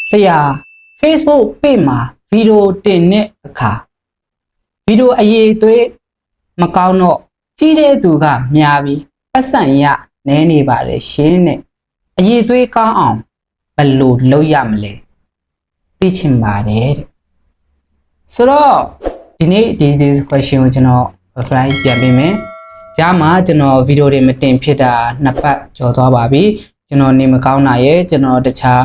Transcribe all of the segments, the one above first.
ဆရာ Facebook page မှာဗီဒီယိုတင်တဲ့အခါဗီဒီယိုအရေးသွေးမကောင်းတော့ကြီးတဲ့သူကများပြီးပတ်စံရနဲနေပါတယ်ရှင်နဲ့အရေးသွေးကောင်းအောင်ဘယ်လိုလုပ်ရမလဲသိချင်ပါတယ်တဲ့ဆိုတော့ဒီနေ့ဒီ question ကိုကျွန်တော် reply ပြန်ပေးမယ်ကြားမှာကျွန်တော်ဗီဒီယိုတွေမတင်ဖြစ်တာ2ပတ်ကျော်သွားပါပြီကျွန်တော်နေမကောင်းတာရဲ့ကျွန်တော်တခြား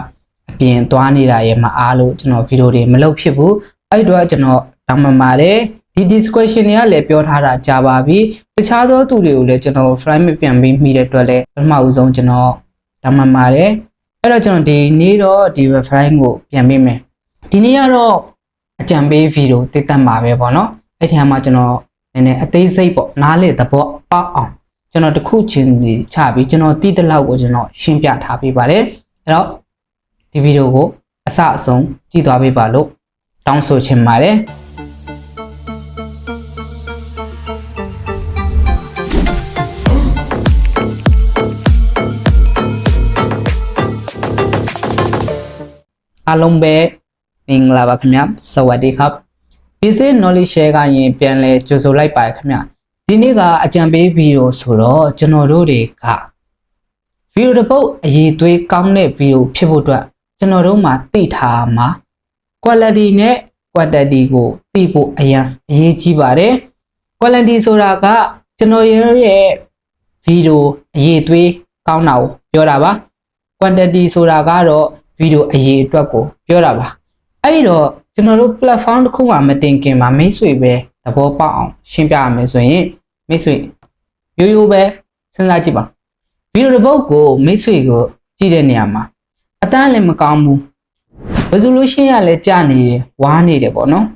အပြင်သွားနေတာရဲ့မအားလို့ကျွန်တော်ဗီဒီယိုတွေမလုပ်ဖြစ်ဘူးအဲ့တော့ကျွန်တော်တောင်းပန်ပါတယ်ဒီ discussion တွေကလည်းပြောထားတာကြာပါပြီတခြားသောသူတွေကိုလည်းကျွန်တော် frame ပြန်ပြီးမိတဲ့အတွက်လည်းပထမဦးဆုံးကျွန်တော်တောင်းပန်ပါတယ်အဲ့တော့ကျွန်တော်ဒီနေ့တော့ဒီ frame ကိုပြန်ပေးမယ်ဒီနေ့ကတော့အကြံပေးဗီဒီယိုတိတက်မှာပဲပေါ့နော်အဲ့ဒီမှာကျွန်တော်နည်းနည်းအသေးစိတ်ပေါ့နားလေသဘောပေါက်အောင်ကျွန်တော်တစ်ခုချင်းစီချပြီးကျွန်တော်တည်တဲ့လောက်ကိုကျွန်တော်ရှင်းပြထားပေးပါတယ်အဲ့တော့ဒီဗီဒီယိုကိုအစအဆုံးကြည့်သွားပေးပါလို့တောင်းဆိုချင်ပါတယ်အားလုံးပဲမင်္ဂလာပါခင်ဗျာစวัสดีครับ Basic knowledge share ကရင်ပြန်လဲကြိုဆိုလိုက်ပါတယ်ခင်ဗျာဒီနေ့ကအကြံပေးဗီဒီယိုဆိုတော့ကျွန်တော်တို့တွေကဗီဒီယိုတစ်ပုတ်အရေးသွေးကောင်းတဲ့ဗီဒီယိုဖြစ်ဖို့အတွက်ကျွန်တော်တို့မှာသိထားမှာ quality နဲ့ quantity ကိုသိဖို့အရေးကြီးပါတယ် quality ဆိုတာကကျွန်တော်ရဲ့ဗီဒီယိုအရေးသွေးကောင်းတာကိုပြောတာပါ quantity ဆိုတာကတော့ဗီဒီယိုအရေးအတွက်ကိုပြောတာပါအဲ့တော့ကျွန်တော်တို့ platform တစ်ခုမှမတင်ခင်မှာမိတ်ဆွေပဲသဘောပေါက်အောင်ရှင်းပြရမယ်ဆိုရင်မိတ်ဆွေရိုးရိုးပဲစဉ်းစားကြည့်ပါဗီဒီယိုတစ်ပုတ်ကိုမိတ်ဆွေကိုကြည့်တဲ့နေရာမှာအတန်းလည်းမကောင်းဘူး resolution ကလည်းကျနေတယ်ဝါးနေတယ်ပေါ့နော်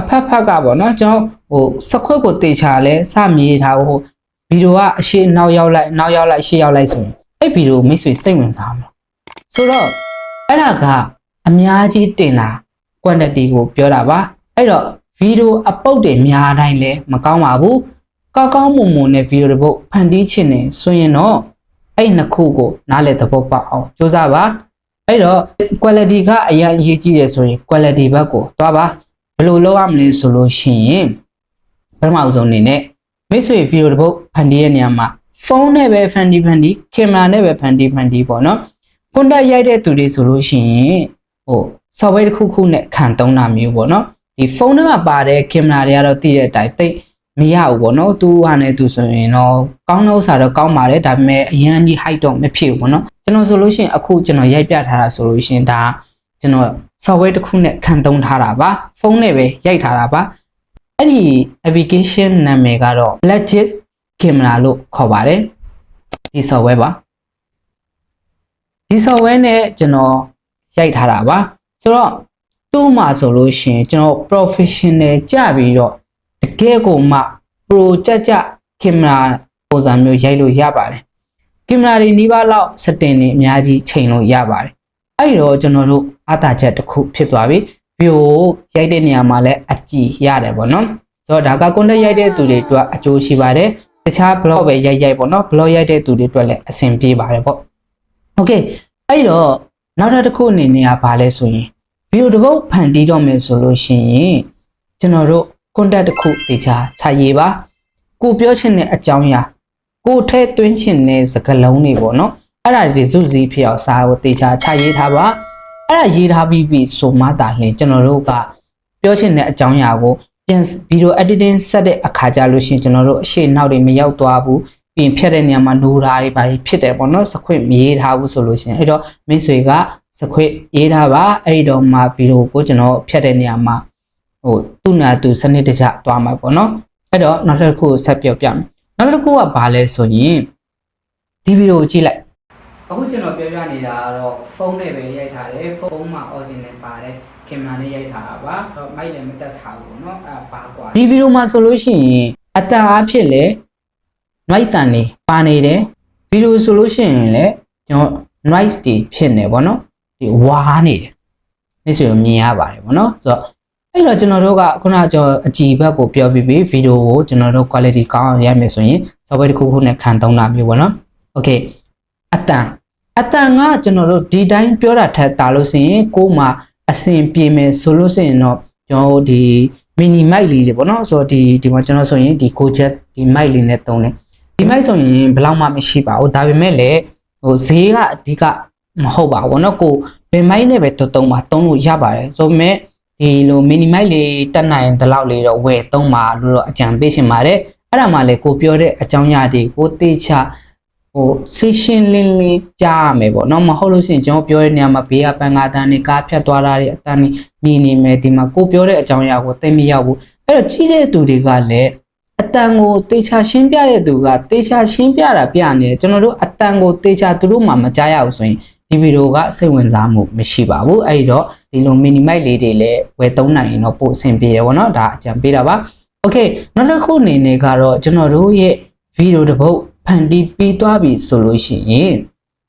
အဖက်ဖက်ကပေါ့နော်ကျွန်တော်စခွက်ကိုတေချာလဲစမြေးထားဖို့ဗီဒီယိုကအရှေ့နောက်ရောက်လိုက်နောက်ရောက်လိုက်ရှေ့ရောက်လိုက်ဆိုရင်အဲ့ဗီဒီယိုမိတ်ဆွေစိတ်ဝင်စားမှာဆိုတော့အဲ့ဒါကအများကြီးတင်တာ quantity ကိုပြောတာပါအဲ့တော့ဗီဒီယိုအပုတ်တွေများတိုင်းလဲမကောင်းပါဘူးကောင်းကောင်းမွန်မွန်နဲ့ဗီဒီယိုတစ်ပုတ်ဖန်တီးချင်တယ်ဆိုရင်တော့အဲ့နှစ်ခုကိုနားလည်သဘောပေါက်အောင်ကြိုးစားပါအဲ့တော့ quality ကအရင်အရေးကြီးတယ်ဆိုရင် quality ဘက်ကိုသွားပါဘယ်လိုလုပ်ရမလဲဆိုလို့ရှိရင်ပထမအဆုံးအနေနဲ့မိတ်ဆွေဗီဒီယိုတစ်ပုတ်ဖန်တီးရဲ့နေရာမှာဖုန်းနဲ့ပဲဖန်တီးကင်မရာနဲ့ပဲဖန်တီးပေါ့နော်ကွန်တက်ရိုက်တဲ့သူတွေဆိုလို့ရှိရင်software တစ်ခုနဲ့ခံသုံးတာမျိုးပေါ့နော်ဒီဖုန်းထဲမှာပါတဲ့ကင်မရာတွေကတော့တည်တဲ့အတိုင်းသိမရဘူးပေါ့နော်သူဟာနဲ့သူဆိုရင်တော့ကောင်းတဲ့ဥစ္စာတော့ကောင်းပါတယ်ဒါပေမဲ့အရင်ကြီး height တော့မဖြစ်ဘူးပေါ့နော်ကျွန်တော်ဆိုလို့ရှိရင်အခုကျွန်တော်ရိုက်ပြထားတာဆိုလို့ရှိရင်ဒါကျွန်တော် software တစ်ခုနဲ့ခံသုံးထားတာပါဖုန်းနဲ့ပဲရိုက်ထားတာပါအဲ့ဒီ application နာမည်ကတော့ Blackgis Camera လို့ခေါ်ပါတယ်ဒီ software ပါဒီ software နဲ့ကျွန်တော်ရိုက်ထားတာပါဆိုတော့သူ့မှာဆိုလို့ရှိရင်ကျွန်တော် professional ကြပြီးတော့တကယ်ကိုမှ pro ကြကင်မရာပုံစံမျိုးရိုက်လို့ရပါတယ်ကင်မရာတွေနီးပါးလောက် setting တွေအများကြီးချိန်လို့ရပါတယ်အဲ့တော့ကျွန်တော်တို့အသာချက်တစ်ခုဖြစ်သွားပြီဗီဒီယိုရိုက်တဲ့နေရာမှာလည်းအကြည့်ရတယ်ပေါ့နော်ဆိုတော့ဒါက content ရိုက်တဲ့သူတွေအတွက်အကျိုးရှိပါတယ်တခြား blog ပဲရိုက်ပေါ့နော် blog ရိုက်တဲ့သူတွေအတွက်လည်းအဆင်ပြေပါတယ်ပေါ့ okay အဲ့တော့နောက်တစ်ခုအနေနဲ့ကဘာလဲဆိုရင်ဗီဒီယိုတစ်ပုတ်ဖန်တီးတော့မယ်ဆိုလို့ရှိရင်ကျွန်တော်တို့ content တစ်ခုတေချာခြာရေးပါကိုပြောချင်တဲ့အကြောင်းအရာကိုထဲသွင်းချင်တဲ့စကားလုံးတွေပေါ့နော်အဲ့ဒါတွေစုစည်းဖြစ်အောင်စာကိုတေချာခြာရေးထားပါအဲ့ဒါရေးထားပြီးပြီဆိုမှသာလျှင်ကျွန်တော်တို့ကပြောချင်တဲ့အကြောင်းအရာကိုပြန်ဗီဒီယို editing ဆက်တဲ့အခါကြလို့ရှိရင်ကျွန်တော်တို့အရှေ့နောက်တွေမရောက်သွားဘူးပြင်ဖြတ်တဲ့နေရာမှာနိုးတာတွေပါဖြစ်တယ်ပေါ့နော်စခွင့်မရေးထားဘူးဆိုလို့ရှိရင်အဲ့တော့မိတ်ဆွေကစခွင့်ရေးထားပါအဲ့တော့မှဗီဒီယိုကိုကျွန်တော်ဖြတ်တဲ့နေရာမှာသူ့နာသူစနစ်တကျသွားမှာပေါ့နော်အဲ့တော့နောက်တစ်ခုဆက်ပြောပြမယ်နောက်တစ်ခုကဘာလဲဆိုရင်ဒီဗီဒီယိုကိုကြည့်လိုက်အခုကျွန်တော်ပြောပြနေတာကတော့ဖုန်းနဲ့ပဲရိုက်ထားတယ်ဖုန်းမှာ original ပါတယ်ကင်မရာနဲ့ရိုက်ထားတာပါမိုက်လည်းမတက်ထားဘူးเนาะအဲ့ပါကွာဒီဗီဒီယိုမှာဆိုလို့ရှိရင်အတန်အားဖြင့်လေnoise တန်နေပါနေတယ်ဗီဒီယိုဆိုလို့ရှိရင်လည်းကျွန်တော် noise တွေဖြစ်နေပေါ့နော်ဒီဝါးနေတယ်မိတ်ဆွေမြင်ရပါတယ်ပေါ့နော်ဆိုတော့အဲ့တော့ကျွန်တော်တို့ကခုနကကျွန်တော်အကြည့်ဘက်ကိုပြောပြီးပြီဗီဒီယိုကိုကျွန်တော်တို့ quality ကောင်းအောင်ရိုက်မယ်ဆိုရင် software တစ်ခုခုနဲ့ခံသုံးတာမျိုးပေါ့နော် okay အတန် အတန်ကကျွန်တော်တို့ဒီတိုင်းပြောတာထက်တာလို့ဆိုရင်ကိုယ်မှာအဆင်ပြေမယ်ဆိုလို့ဆိုရင်တော့ကျွန်တော်ဒီ mini mic လေးတွေပေါ့နော်ဆိုတော့ဒီမှာကျွန်တော်ဆိုရင်ဒီ Gojek ဒီ mic လေးနဲ့တုံးတယ်ဒီ mic ဆိုရင်ဘယ်လောက်မှမရှိပါဘူးဒါပေမဲ့လည်းဟိုဈေးကအဓိကမဟုတ်ပါဘူးเนาะကိုဘယ် mic နဲ့ပဲတုံးပါတုံးလို့ရပါတယ်ဆိုပေမဲ့ဒီလို mini mic လေးတက်နိုင်တဲ့လောက်လေးတော့ဝယ်တုံးပါလို့တော့အကြံပေးချင်ပါတယ်အဲ့ဒါမှလည်းကိုပြောတဲ့အကြောင်းအရာတွေကိုတေချာဟို session လင်းလင်းကြားရမယ်ပေါ့เนาะမဟုတ်လို့ရှိရင်ကျွန်တော်ပြောတဲ့နေရာမှာဘေးကပန်ကားတန်းတွေကားဖြတ်သွားတာတွေအတန်းတွေမြည်နေမယ်ဒီမှာကိုပြောတဲ့အကြောင်းအရာကိုသိမရောက်ဘူးအဲ့တော့ကြီးတဲ့သူတွေကလည်းအတန်ကိုတေချာရှင်းပြတဲ့သူကတေချာရှင်းပြတာပြနေတယ်ကျွန်တော်တို့အတန်ကိုတေချာသူတို့မှမကြားရဘူးဆိုရင်ဒီဗီဒီယိုကစိတ်ဝင်စားမှုမရှိပါဘူးအဲ့တော့ဒီလို mini mic လေးတွေလည်းဝယ်သုံးနိုင်ရင်တော့ပို့အဆင်ပြေတယ်ပေါ့နော်ဒါအကြံပေးတာပါโอเคနောက်တစ်ခုအနေနဲ့ကတော့ကျွန်တော်တို့ရဲ့ဗီဒီယိုတစ်ပုဒ်ဖန်တီးပြီးသွားပြီဆိုလို့ရှိရင်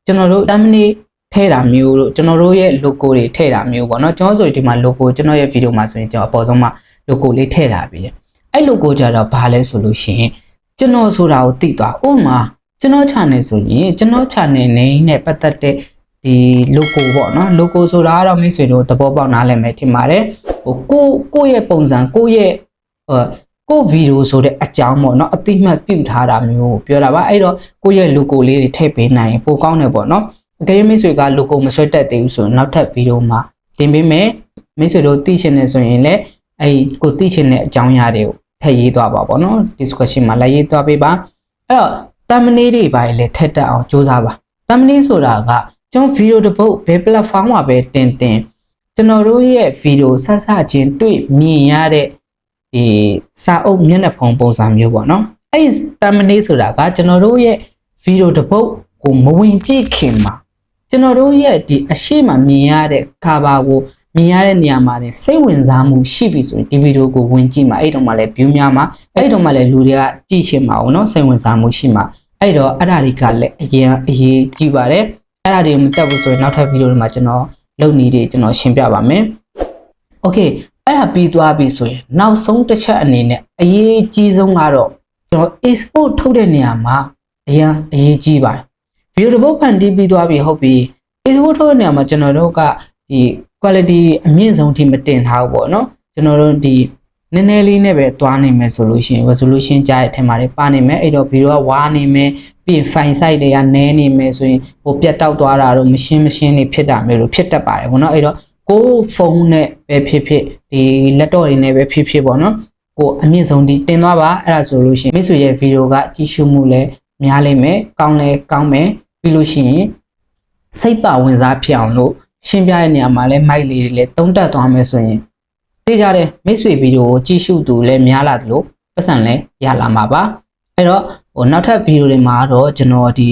ကျွန်တော်တို့တမ်းမနေထည့်တာမျိုးတို့ကျွန်တော်တို့ရဲ့ logo တွေထည့်တာမျိုးပေါ့နော်ကျွန်တော်ဆိုဒီမှာ logo ကျွန်တော်ရဲ့ဗီဒီယိုမှာဆိုရင်ကျွန်တော်အပေါ်ဆုံးမှာ logo လေးထည့်တာပြီးတယ်အဲ့ logo ကြတော့ဘာလဲဆိုလို့ရှိရင်ကျွန်တော်ဆိုတာကိုသိသွားဥပမာကျွန်တော် channel ဆိုရင်ကျွန်တော် channel နဲ့ပတ်သက်တဲ့ဒီ logo ပေါ့နော် logo ဆိုတာကတော့မိတ်ဆွေတို့သဘောပေါက်နားလည်မယ်ထင်ပါတယ်ဟိုကိုရဲ့ပုံစံကိုရဲ့ကိုဗီဒီယိုဆိုတဲ့အကြောင်းပေါ့နော်အတိမတ်ပြုထားတာမျိုးပြောတာပါအဲ့တော့ကိုရဲ့ logo လေးတွေထည့်ပေးနိုင်ပိုကောင်းတယ်ပေါ့နော်အကယ်၍မိတ်ဆွေက logo မဆွဲတတ်သေးဘူးဆိုရင်နောက်ထပ်ဗီဒီယိုမှာတင်ပေးမယ်မိတ်ဆွေတို့သိချင်တယ်ဆိုရင်လည်းအဲ့ကိုသိချင်တဲ့အကြောင်းအရာတွေကိုထည့်ရေးသွားပါပေါ့နော် discussion မှာလည်းရေးသွားပေးပါအဲ့တော့ thumbnail တွေပါလေထည့်တတ်အောင်စူးစမ်းပါ thumbnail ဆိုတာကကျွန်တော်ဗီဒီယိုတစ်ပုဒ်ဘယ် platform မှာပဲတင်ကျွန်တော်တို့ရဲ့ဗီဒီယိုဆက်ချင်းတွေ့မြင်ရတဲ့ဒီစာအုပ်မျက်နှာဖုံးပုံစံမျိုးပေါ့နော်အဲ့ thumbnail ဆိုတာကကျွန်တော်တို့ရဲ့ဗီဒီယိုတစ်ပုဒ်ကိုမဝင်ကြည့်ခင်မှာကျွန်တော်တို့ရဲ့ဒီအရှိမမြင်ရတဲ့ cover ကိုမြင်ရတဲ့နေရာမှာစိတ်ဝင်စားမှုရှိပြီဆိုရင်ဒီဗီဒီယိုကိုဝင်ကြည့်မှာအဲ့တော့မှလည်း view များမှာအဲ့တော့မှလည်းလူတွေကကြည့်ချင်မှာပေါ့နော်စိတ်ဝင်စားမှုရှိမှာအဲ့တော့အဲ့ဒါတွေကလည်းအရေးကြီးပါတယ်အဲ့ဒါတွေကိုမတက်ဘူးဆိုရင်နောက်ထပ်ဗီဒီယိုတွေမှာကျွန်တော်လုပ်နေတယ်ကျွန်တော်ရှင်းပြပါမယ်။ Okay အဲ့ဒါပြီးသွားပြီဆိုရင်နောက်ဆုံးတစ်ချက်အနေနဲ့အရေးကြီးဆုံးကတော့ကျွန်တော် export ထုတ်တဲ့နေရာမှာအရေးကြီးပါတယ်။ဗီဒီယိုတစ်ပုဒ်ဖန်တီးပြီးသွားပြီဟုတ်ပြီ export ထုတ်တဲ့နေရာမှာကျွန်တော်တို့ကဒီ quality အမြင့်ဆုံးထိမတင်ထားဘူးပေါ့နော်။ကျွန်တော်တို့ဒီနည်းနည်းလေးနဲ့ပဲတွားနိုင်မယ်ဆိုလို့ရှိရင် resolution ကြားတဲ့အထက်မှာလည်းပါနေမယ်အဲ့တော့ဗီဒီယိုကဝါနေမယ်ပြီးရင် file size တွေကနည်းနေမယ်ဆိုရင်ဟိုပြတ်တောက်သွားတာတော့မရှင်းနေဖြစ်တာမျိုးလို့ဖြစ်တတ်ပါတယ်ပေါ့နော်အဲ့တော့ကိုဖုန်းနဲ့ပဲဖြစ်ဒီ laptop တွေနဲ့ပဲဖြစ်ပေါ့နော်ကိုအမြင့်ဆုံးဒီတင်သွားပါအဲ့ဒါဆိုလို့ရှိရင်မိတ်ဆွေရဲ့ဗီဒီယိုကကြည့်ရှုမှုလည်းများလိမ့်မယ်ကောင်းမယ်ပြီးလို့ရှိရင်စိတ်ပါဝင်စားဖြစ်အောင်လို့ရှင်းပြတဲ့နေရာမှာလည်းမိုက်လေးတွေလည်းတုံးတက်သွားမယ်ဆိုရင်သိကြတယ်မိတ်ဆွေဗီဒီယိုကိုကြည့်ရှုသူလည်းများလာသလိုပတ်စံလည်းရလာမှာပါအဲ့တော့ဟိုနောက်ထပ်ဗီဒီယိုတွေမှာတော့ကျွန်တော်ဒီ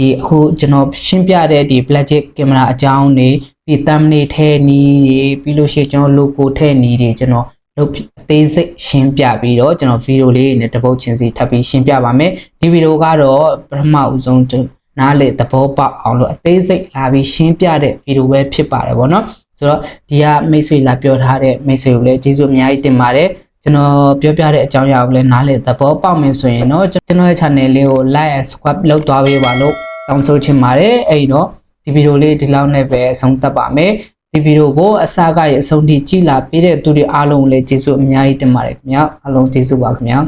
အခုကျွန်တော်ရှင်းပြတဲ့ဒီ Blackmagic ကင်မရာအကြောင်းတွေပြီး thumbnail ထဲနီးတွေပြီးလို့ရှိရင်ကျွန်တော် logo ထဲနီးတွေကျွန်တော်လုပ်အသေးစိတ်ရှင်းပြပြီးတော့ကျွန်တော်ဗီဒီယိုလေးနဲ့တပုတ်ချင်းစီထပ်ပြီးရှင်းပြပါမယ်ဒီဗီဒီယိုကတော့ပထမဦးဆုံးနားလေသဘောပေါက်အောင်လို့အသေးစိတ်လာပြီးရှင်းပြတဲ့ဗီဒီယိုပဲဖြစ်ပါတယ်ဗောနော်ဆိုတော့ဒီကမိတ်ဆွေလာပြောထားတဲ့မိတ်ဆွေကိုလည်းကျေးဇူးအများကြီးတင်ပါတယ်ကျွန်တော်ပြောပြတဲ့အကြောင်းအရာကိုလည်းနားလည်သဘောပေါက်မယ်ဆိုရင်တော့ကျွန်တော်ရဲ့ channel လေးကို like and subscribe လုပ်သွားပေးပါလို့တောင်းဆိုချင်ပါတယ်အဲ့တော့ဒီဗီဒီယိုလေးဒီလောက်နဲ့ပဲအဆုံးသတ်ပါမယ်ဒီဗီဒီယိုကိုအစကရအဆုံးထိကြည့်လာပေးတဲ့သူတွေအားလုံးလည်းကျေးဇူးအများကြီးတင်ပါတယ်ခင်ဗျာအားလုံးကျေးဇူးပါခင်ဗျာ